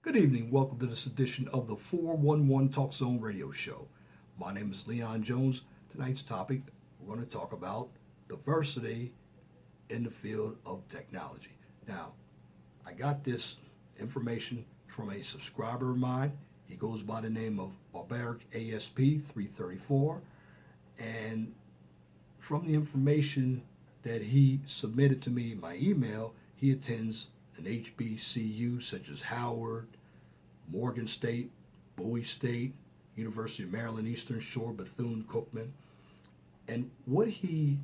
Good evening. Welcome to this edition of the 411 Talk Zone radio show. My name is Leon Jones. Tonight's topic, we're going to talk about diversity in the field of technology. Now, I got this information from a subscriber of mine. He goes by the name of Barbaric ASP 334. And from the information that he submitted to me in my email, he attends an HBCU such as Howard, Morgan State, Bowie State, University of Maryland, Eastern Shore, Bethune-Cookman. And what he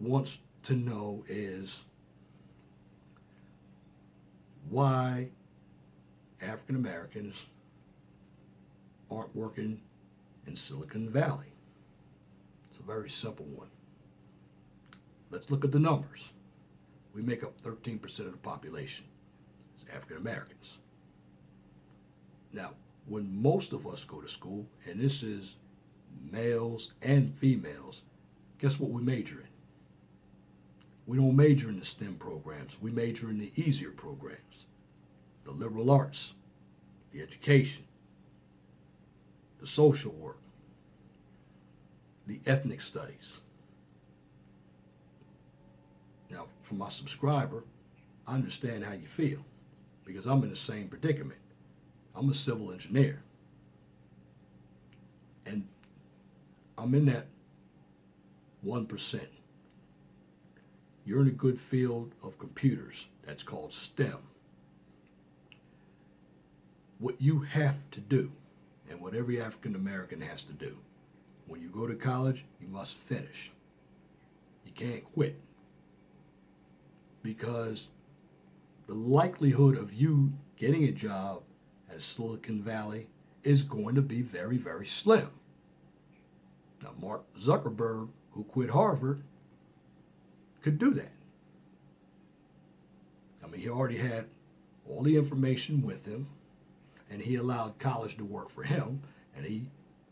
wants to know is why African Americans aren't working in Silicon Valley. It's a very simple one. Let's look at the numbers. We make up 13% of the population. It's African Americans. Now, when most of us go to school, and this is males and females, guess what we major in? We don't major in the STEM programs. We major in the easier programs. The liberal arts, the education, the social work, the ethnic studies. Now, for my subscriber, I understand how you feel because I'm in the same predicament. I'm a civil engineer. And I'm in that 1%. You're in a good field of computers. That's called STEM. What you have to do, and what every African American has to do, when you go to college, you must finish. You can't quit. Because the likelihood of you getting a job at Silicon Valley is going to be very, very slim. Now, Mark Zuckerberg, who quit Harvard, could do that. I mean, he already had all the information with him, and he allowed college to work for him, and he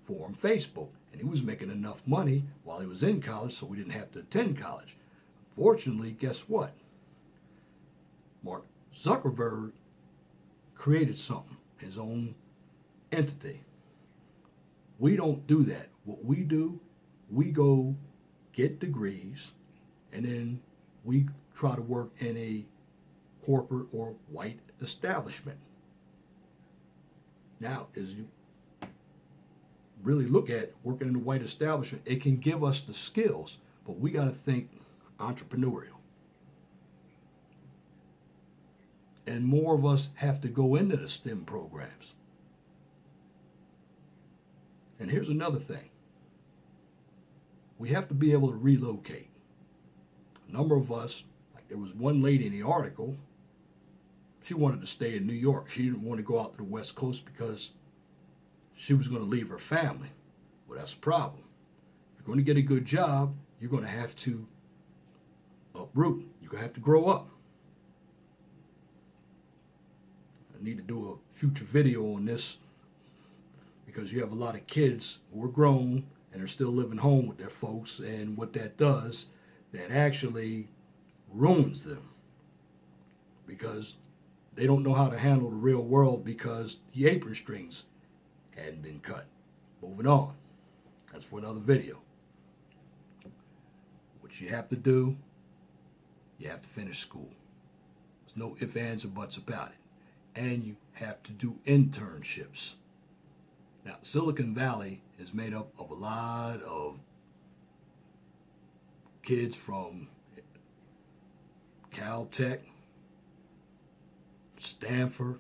formed Facebook. And he was making enough money while he was in college, so we didn't have to attend college. Fortunately, guess what? Mark Zuckerberg created something, his own entity. We don't do that. What we do, we go get degrees, and then we try to work in a corporate or white establishment. Now, as you really look at working in a white establishment, it can give us the skills, but we got to think entrepreneurial. And more of us have to go into the STEM programs. And here's another thing. We have to be able to relocate. A number of us, like there was one lady in the article, she wanted to stay in New York. She didn't want to go out to the West Coast because she was going to leave her family. Well, that's a problem. If you're going to get a good job, you're going to have to uproot. You're going to have to grow up. I need to do a future video on this because you have a lot of kids who are grown and are still living home with their folks, and what that does, that actually ruins them because they don't know how to handle the real world because the apron strings hadn't been cut. Moving on. That's for another video. What you have to do, you have to finish school. There's no ifs, ands, or buts about it. And you have to do internships. Now, Silicon Valley is made up of a lot of kids from Caltech, Stanford.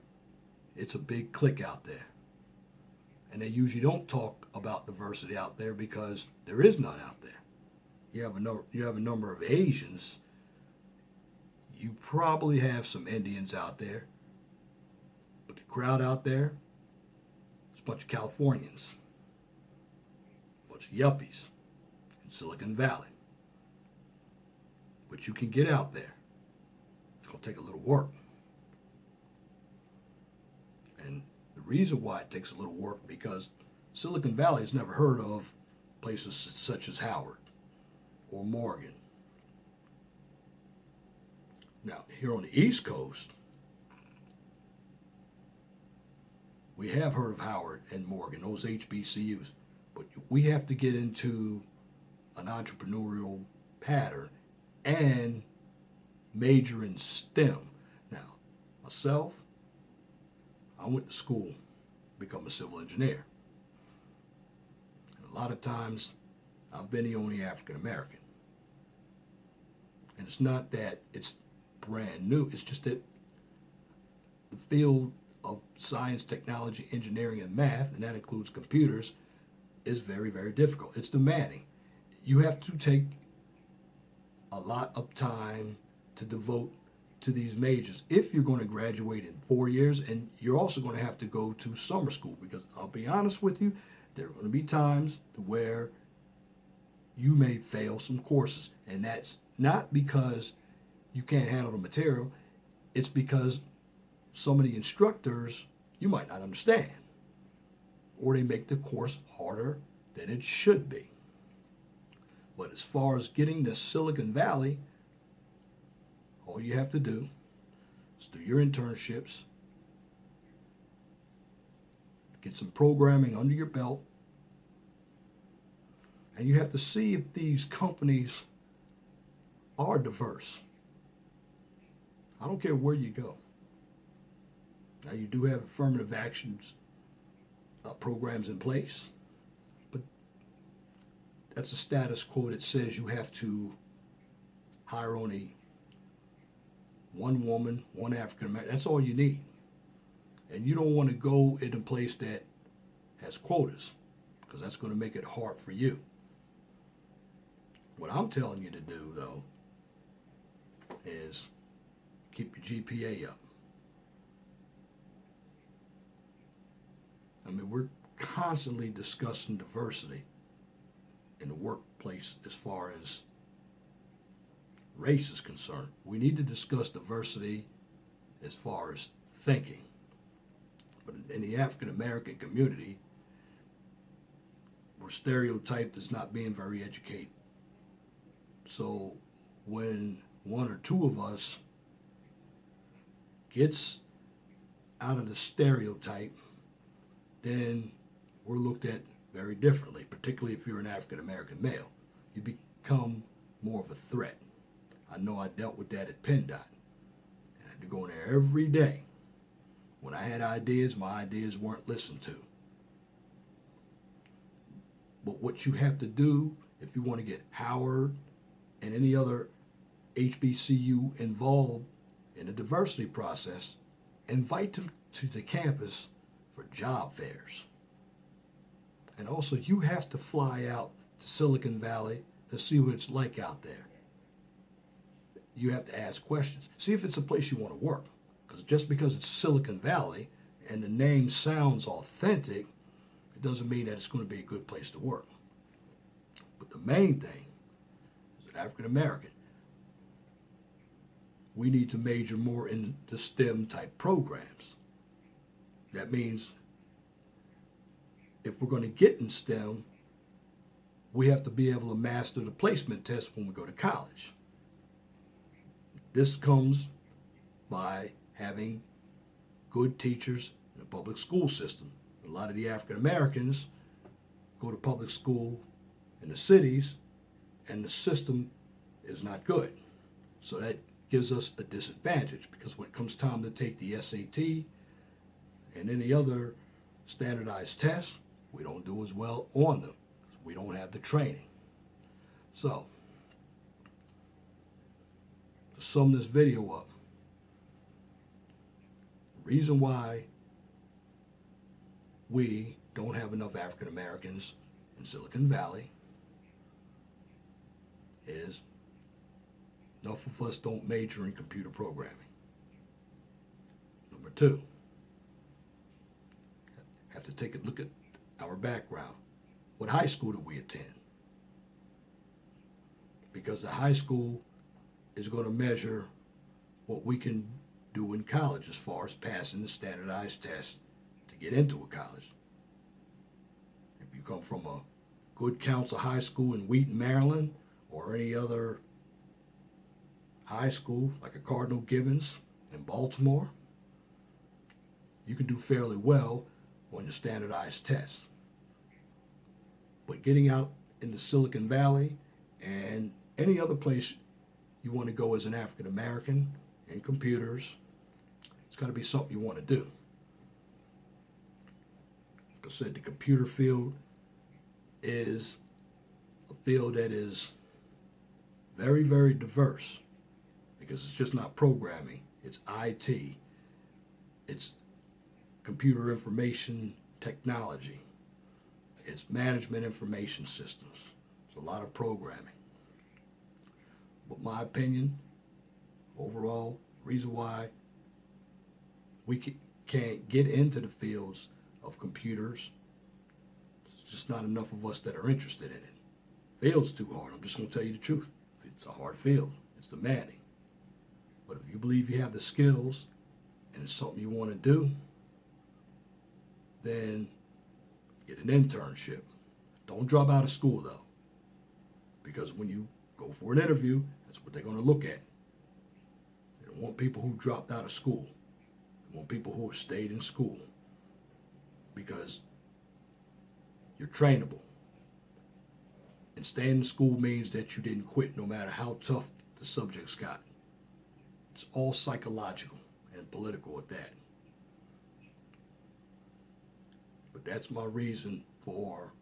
It's a big clique out there. And they usually don't talk about diversity out there because there is none out there. You have a number of Asians. You probably have some Indians out there. But the crowd out there is a bunch of Californians, a bunch of yuppies in Silicon Valley. But you can get out there. It's going to take a little work. And the reason why it takes a little work because Silicon Valley has never heard of places such as Howard or Morgan. Now, here on the East Coast, We have heard of Howard and Morgan, those HBCUs, but we have to get into an entrepreneurial pattern and major in STEM. Now, myself, I went to school to become a civil engineer. And a lot of times, I've been the only African American. And it's not that it's brand new, it's just that the field of science, technology, engineering, and math, and that includes computers, is very, very difficult. It's demanding. You have to take a lot of time to devote to these majors if you're going to graduate in 4 years, and you're also going to have to go to summer school, because I'll be honest with you, there are going to be times where you may fail some courses, and that's not because you can't handle the material, it's because some of the instructors you might not understand, or they make the course harder than it should be. But as far as getting to Silicon Valley, all you have to do is do your internships, get some programming under your belt, and you have to see if these companies are diverse. I don't care where you go. Now, you do have affirmative actions programs in place, but that's a status quo that says you have to hire only one woman, one African American. That's all you need. And you don't want to go in a place that has quotas, because that's going to make it hard for you. What I'm telling you to do, though, is keep your GPA up. I mean, we're constantly discussing diversity in the workplace as far as race is concerned. We need to discuss diversity as far as thinking. But in the African American community, we're stereotyped as not being very educated. So when one or two of us gets out of the stereotype, then we're looked at very differently, particularly if you're an African American male. You become more of a threat. I know I dealt with that at PennDOT. I had to go in there every day. When I had ideas, my ideas weren't listened to. But what you have to do, if you want to get Howard and any other HBCU involved in the diversity process, invite them to the campus for job fairs. And also, you have to fly out to Silicon Valley to see what it's like out there. You have to ask questions. See if it's a place you want to work. Because just because it's Silicon Valley and the name sounds authentic, it doesn't mean that it's going to be a good place to work. But the main thing, as an African American, we need to major more in the STEM type programs. That means if we're going to get in STEM, we have to be able to master the placement test when we go to college. This comes by having good teachers in the public school system. A lot of the African Americans go to public school in the cities, and the system is not good. So that gives us a disadvantage, because when it comes time to take the SAT and any other standardized tests, we don't do as well on them. We don't have the training. So, to sum this video up, the reason why we don't have enough African Americans in Silicon Valley is enough of us don't major in computer programming. Number two, have to take a look at our background. What high school did we attend? Because the high school is going to measure what we can do in college as far as passing the standardized test to get into a college. If you come from a good Counsel High School in Wheaton, Maryland, or any other high school like a Cardinal Gibbons in Baltimore, you can do fairly well on your standardized test. But getting out in the Silicon Valley and any other place you want to go as an African American in computers, it's got to be something you want to do. Like I said, the computer field is a field that is very, very diverse because it's just not programming. It's IT. It's computer information technology. It's management information systems. It's a lot of programming. But my opinion, overall, reason why we can't get into the fields of computers, it's just not enough of us that are interested in it. Field's too hard. I'm just going to tell you the truth. It's a hard field. It's demanding. But if you believe you have the skills and it's something you want to do, then get an internship. Don't drop out of school, though. Because when you go for an interview, that's what they're going to look at. They don't want people who dropped out of school. They want people who have stayed in school. Because you're trainable. And staying in school means that you didn't quit no matter how tough the subjects got. It's all psychological and political at that. But that's my reason for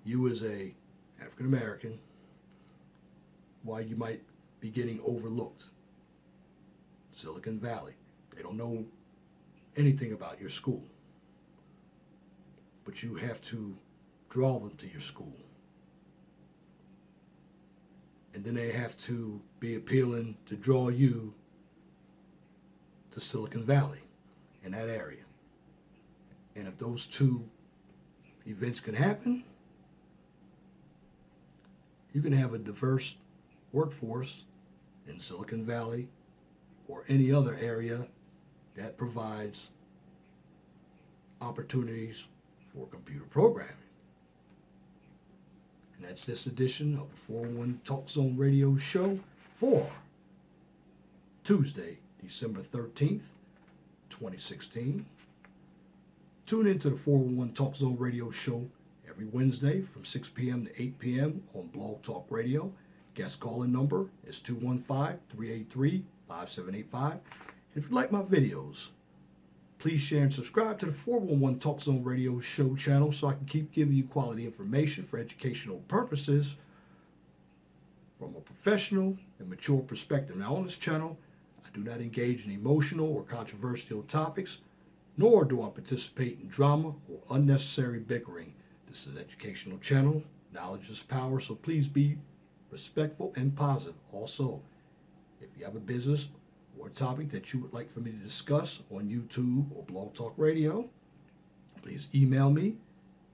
you as a African American, why you might be getting overlooked. Silicon Valley, they don't know anything about your school. But you have to draw them to your school. And then they have to be appealing to draw you to Silicon Valley in that area. And if those two events can happen, you can have a diverse workforce in Silicon Valley or any other area that provides opportunities for computer programming. And that's this edition of the 401 Talk Zone Radio Show for Tuesday, December 13th, 2016. Tune into the 401 Talk Zone Radio Show every Wednesday from 6 p.m. to 8 p.m. on Blog Talk Radio. Guest calling number is 215-383-5785. And if you like my videos, please share and subscribe to the 411 Talk Zone Radio Show channel so I can keep giving you quality information for educational purposes from a professional and mature perspective. Now on this channel, I do not engage in emotional or controversial topics, nor do I participate in drama or unnecessary bickering. This is an educational channel. Knowledge is power, so please be respectful and positive. Also, if you have a business or a topic that you would like for me to discuss on YouTube or Blog Talk Radio, please email me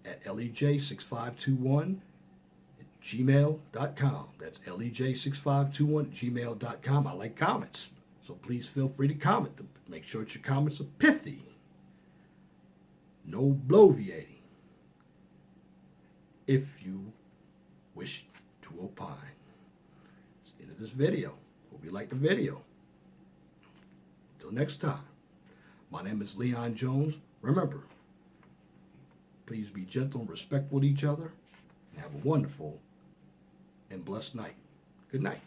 at lej6521@gmail.com. That's lej6521@gmail.com. I like comments, so please feel free to comment. Make sure that your comments are pithy. No bloviating. If you wish to opine. That's the end of this video. Hope you like the video. Until next time, my name is Leon Jones. Remember, please be gentle and respectful to each other, and have a wonderful and blessed night. Good night.